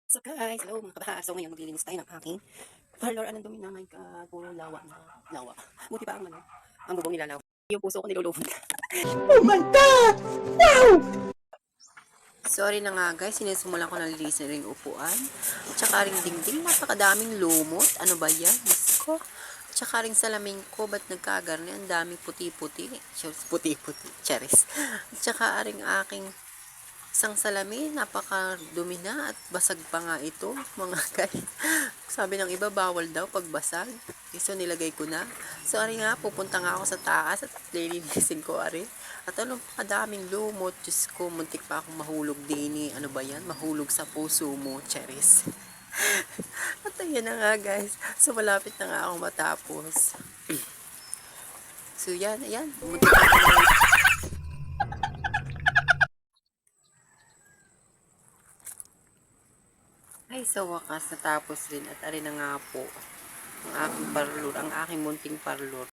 So guys, hello mga kabaha. So ngayon maglilinis tayo ng aking parlor. Anong dumi na, my God, puro lawa na. Lawa. Buti pa ang bubong nilalaw. Yung puso ko nilulubog. Oh my God! Wow! Sorry na nga guys, sinisimulan ko ng linis na ring upuan. Tsaka ring dingding, napakadaming lumot. Ano ba yan? Diyos ko. Tsaka ring salamin ko, ba't nagkagarni? Ang daming puti-puti. Puti-puti. Charis. Tsaka ring aking isang salamin, napakadumi na at basag pa nga ito, mga guys. Sabi ng iba, bawal daw pag basag. So, nilagay ko na. So, ari nga, pupunta nga ako sa taas at lilinisin ko, ari. At ano, kadaming lumot. Diyos ko, muntik pa akong mahulog din. Ano ba yan? Mahulog sa puso mo, Cheris. At ayan na nga, guys. So, malapit na nga ako matapos. So, yan, ayan. Muntik pa akong ay, sa wakas, natapos rin at ari na nga po ang aking parlor, ang aking munting parlor.